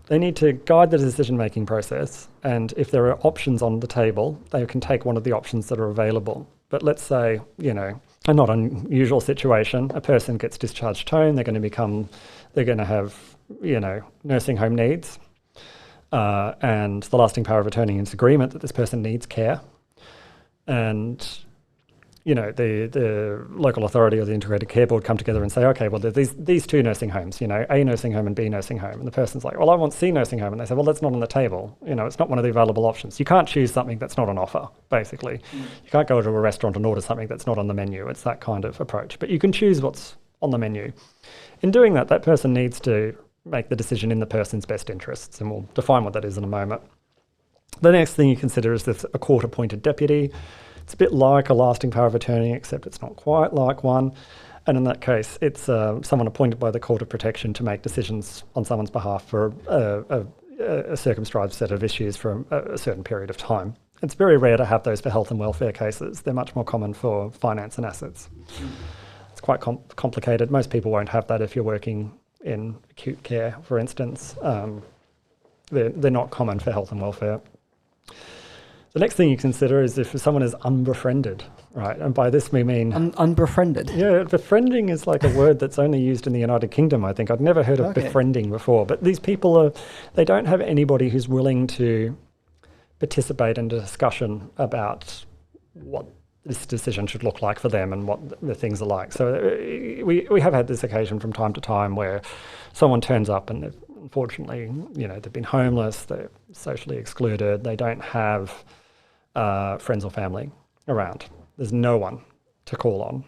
They need to guide the decision-making process, and if there are options on the table, they can take one of the options that are available. But let's say, a not unusual situation, a person gets discharged home, they're going to have, nursing home needs, and the lasting power of attorney is agreement that this person needs care, and the local authority or the integrated care board come together and say, okay, well, there's these two nursing homes, A nursing home and B nursing home. And the person's like, well, I want C nursing home. And they say, well, that's not on the table. It's not one of the available options. You can't choose something that's not on offer, basically. You can't go to a restaurant and order something that's not on the menu. It's that kind of approach. But you can choose what's on the menu. In doing that, that person needs to make the decision in the person's best interests. And we'll define what that is in a moment. The next thing you consider is this a court-appointed deputy. It's a bit like a lasting power of attorney, except it's not quite like one. And in that case, it's someone appointed by the Court of Protection to make decisions on someone's behalf for a circumscribed set of issues for a certain period of time. It's very rare to have those for health and welfare cases. They're much more common for finance and assets. It's quite complicated. Most people won't have that if you're working in acute care, for instance. They're not common for health and welfare. The next thing you consider is if someone is unbefriended, right? And by this we mean... Unbefriended? Yeah, befriending is like a word that's only used in the United Kingdom, I think. I'd never heard of befriending before. But these people they don't have anybody who's willing to participate in a discussion about what this decision should look like for them and what the things are like. So we have had this occasion from time to time where someone turns up and unfortunately, they've been homeless, they're socially excluded, they don't have friends or family around. There's no one to call on.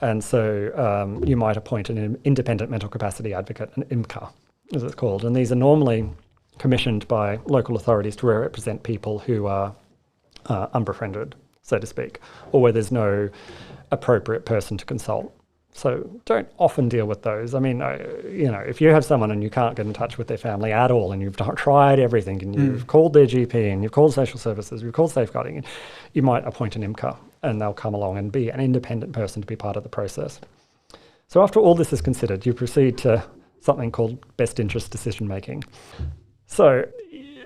And so you might appoint an independent mental capacity advocate, an IMCA, as it's called. And these are normally commissioned by local authorities to represent people who are unbefriended, so to speak, or where there's no appropriate person to consult. So don't often deal with those. I mean, if you have someone and you can't get in touch with their family at all and you've tried everything and you've called their GP and you've called social services, you've called safeguarding, you might appoint an IMCA and they'll come along and be an independent person to be part of the process. So after all this is considered, you proceed to something called best interest decision making. So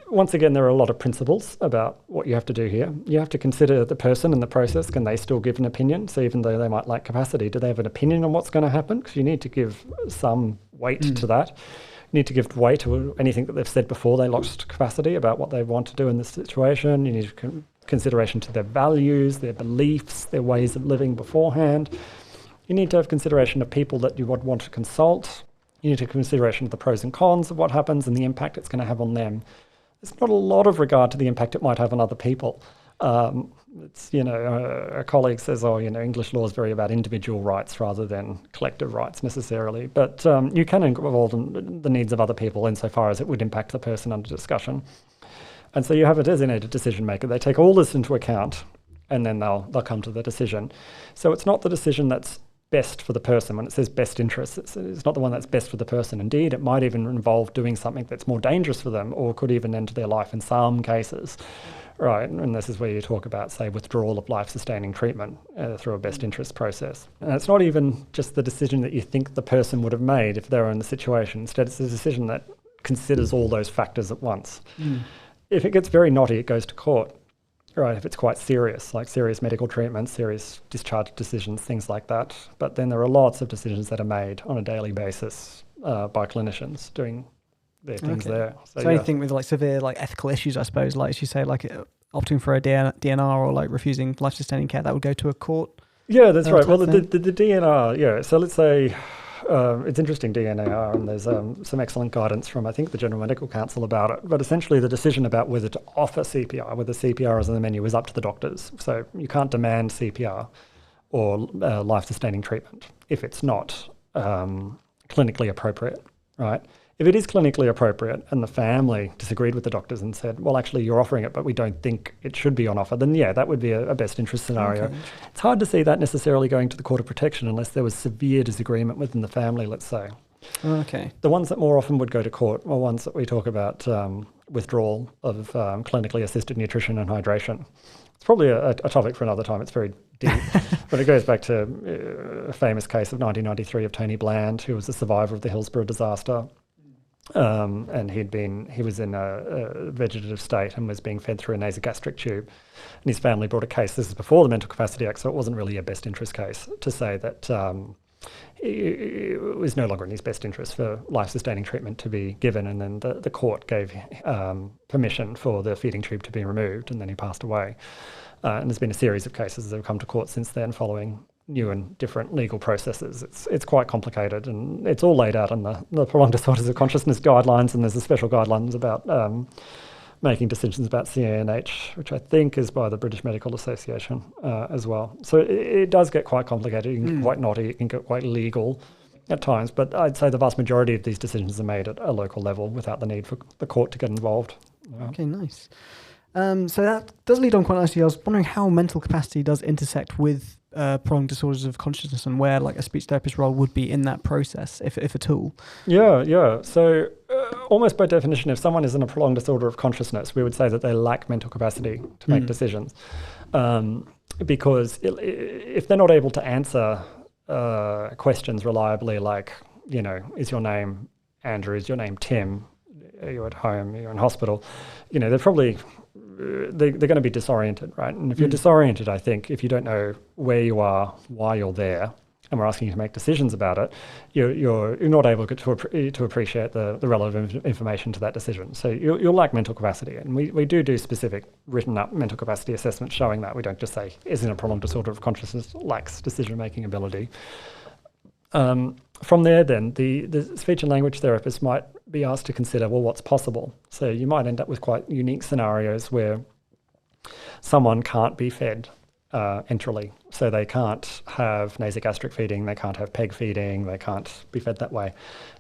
once again, there are a lot of principles about what you have to do here. You have to consider the person and the process. Can they still give an opinion? So even though they might lack capacity, do they have an opinion on what's going to happen? Because you need to give some weight to that. You need to give weight to anything that they've said before they lost capacity about what they want to do in this situation. You need consideration to their values, their beliefs, their ways of living beforehand. You need to have consideration of people that you would want to consult. You need to have consideration of the pros and cons of what happens and the impact it's going to have on them. There's not a lot of regard to the impact it might have on other people. A colleague says, English law is very about individual rights rather than collective rights necessarily. But you can involve the needs of other people insofar as it would impact the person under discussion. And so you have a designated decision maker. They take all this into account and then they'll come to the decision. So it's not the decision that's best for the person. When it says best interest, it's not the one that's best for the person. Indeed, it might even involve doing something that's more dangerous for them or could even end their life in some cases. Right, and this is where you talk about, say, withdrawal of life-sustaining treatment through a best interest process. And it's not even just the decision that you think the person would have made if they were in the situation. Instead, it's a decision that considers all those factors at once. If it gets very knotty, it goes to court. Right, if it's quite serious, like serious medical treatment, serious discharge decisions, things like that. But then there are lots of decisions that are made on a daily basis by clinicians doing their things there. So anything with like severe like ethical issues, I suppose, like as you say, like opting for a DNR or like refusing life-sustaining care, that would go to a court? Yeah, that's right. Well, the DNR, so let's say it's interesting, DNR, and there's some excellent guidance from, I think, the General Medical Council about it. But essentially the decision about whether to offer CPR, whether CPR is on the menu, is up to the doctors. So you can't demand CPR or life-sustaining treatment if it's not clinically appropriate, right? If it is clinically appropriate and the family disagreed with the doctors and said, well, actually, you're offering it, but we don't think it should be on offer, then yeah, that would be a best interest scenario. Okay. It's hard to see that necessarily going to the Court of Protection unless there was severe disagreement within the family, let's say. Okay. The ones that more often would go to court are ones that we talk about withdrawal of clinically assisted nutrition and hydration. It's probably a topic for another time. It's very deep, but it goes back to a famous case of 1993 of Tony Bland, who was a survivor of the Hillsborough disaster. And he was in a vegetative state and was being fed through a nasogastric tube. And his family brought a case, this is before the Mental Capacity Act, so it wasn't really a best interest case, to say that it was no longer in his best interest for life-sustaining treatment to be given. And then the court gave permission for the feeding tube to be removed, and then he passed away. And there's been a series of cases that have come to court since then following new and different legal processes. It's quite complicated, and it's all laid out in the Prolonged Disorders of Consciousness guidelines, and there's a special guidelines about making decisions about CANH, which I think is by the British Medical Association as well. So it does get quite complicated. It can get quite knotty, it can get quite legal at times, but I'd say the vast majority of these decisions are made at a local level without the need for the court to get involved. Okay, nice. So that does lead on quite nicely. I was wondering how mental capacity does intersect with prolonged disorders of consciousness, and where like a speech therapist role would be in that process, if at all. Yeah. So almost by definition, if someone is in a prolonged disorder of consciousness, we would say that they lack mental capacity to make decisions. Because if they're not able to answer questions reliably, like, is your name Andrew, is your name Tim, are you at home, you're in hospital, they're probably... they're going to be disoriented, right? And if you're disoriented, I think, if you don't know where you are, why you're there, and we're asking you to make decisions about it, you're not able to appreciate the relevant information to that decision. So you'll lack mental capacity. And we do specific written up mental capacity assessments showing that. We don't just say, is in a prolonged disorder of consciousness, lacks decision-making ability. From there, then, the speech and language therapist might be asked to consider, well, what's possible? So you might end up with quite unique scenarios where someone can't be fed enterally. So they can't have nasogastric feeding, they can't have PEG feeding, they can't be fed that way.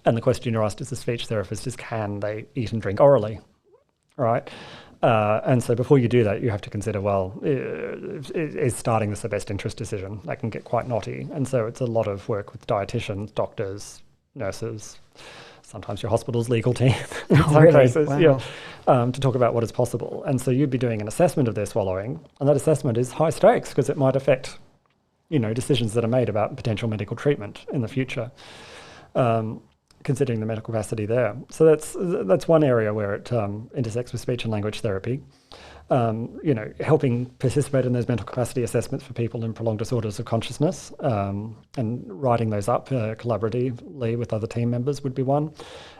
And the question you're asked as a speech therapist is, can they eat and drink orally, right? And so before you do that, you have to consider, well, is starting this a best interest decision? That can get quite knotty. And so it's a lot of work with dietitians, doctors, nurses, sometimes your hospital's legal team in some cases, to talk about what is possible. And so you'd be doing an assessment of their swallowing, and that assessment is high stakes because it might affect, decisions that are made about potential medical treatment in the future. Considering the mental capacity there. So that's one area where it intersects with speech and language therapy. Helping participate in those mental capacity assessments for people in prolonged disorders of consciousness, and writing those up collaboratively with other team members would be one.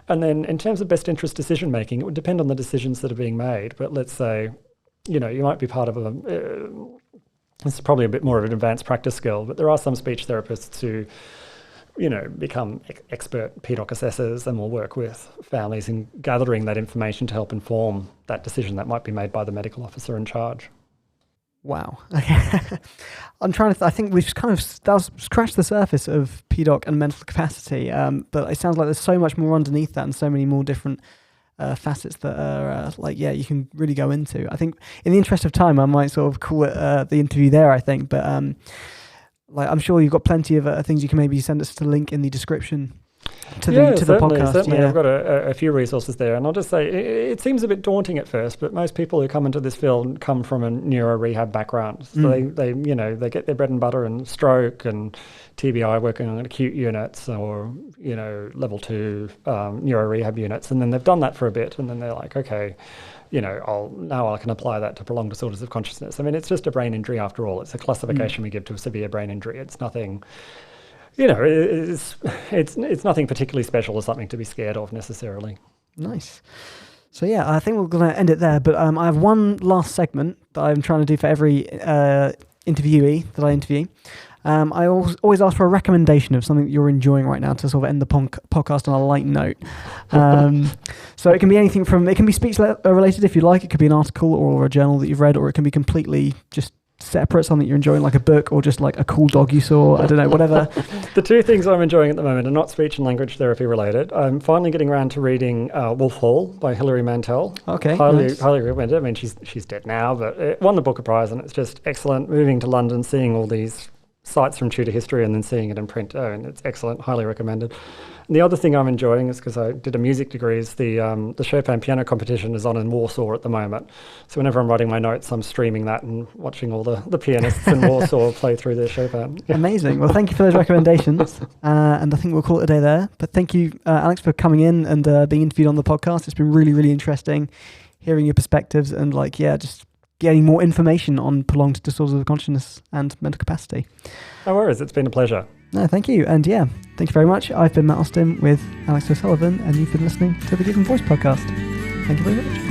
And then in terms of best interest decision making, it would depend on the decisions that are being made. But let's say, you might be part of this is probably a bit more of an advanced practice skill, but there are some speech therapists who become expert PDOC assessors and will work with families in gathering that information to help inform that decision that might be made by the medical officer in charge. Wow. I'm trying to I think we've kind of scratched the surface of PDOC and mental capacity, but it sounds like there's so much more underneath that and so many more different facets that are you can really go into. I think in the interest of time, I might sort of call it the interview there, I think, but I'm sure you've got plenty of things you can maybe send us to link in the description to the podcast. Certainly. Yeah. I've got a few resources there, and I'll just say it seems a bit daunting at first, but most people who come into this field come from a neuro rehab background. So they get their bread and butter in stroke and TBI, working on acute units or level 2 neuro rehab units, and then they've done that for a bit, and then they're like, okay, now I can apply that to prolonged disorders of consciousness. I mean, it's just a brain injury after all. It's a classification we give to a severe brain injury. It's nothing. It's nothing particularly special or something to be scared of necessarily. Nice. So yeah, I think we're going to end it there. But I have one last segment that I'm trying to do for every interviewee that I interview. I always ask for a recommendation of something that you're enjoying right now to sort of end the podcast on a light note. So it can be anything it can be speech related if you like. It could be an article or a journal that you've read, or it can be completely just separate, something you're enjoying, like a book or just like a cool dog you saw. I don't know, whatever. The two things I'm enjoying at the moment are not speech and language therapy related. I'm finally getting around to reading Wolf Hall by Hilary Mantel. Okay, highly recommend it. I mean, she's dead now, but it won the Booker Prize, and it's just excellent. Moving to London, seeing all these sites from Tudor history and then seeing it in print, and it's excellent, highly recommended. And the other thing I'm enjoying is, because I did a music degree, is the Chopin piano competition is on in Warsaw at the moment. So whenever I'm writing my notes, I'm streaming that and watching all the pianists in Warsaw play through their Chopin. Yeah. Amazing. Well, thank you for those recommendations. And I think we'll call it a day there. But thank you, Alex, for coming in and being interviewed on the podcast. It's been really, really interesting hearing your perspectives and just getting more information on prolonged disorders of consciousness and mental capacity. No worries, it's been a pleasure. No, thank you. And thank you very much. I've been Matt Austin with Alex O'Sullivan, and you've been listening to the Given Voice podcast. Thank you very much.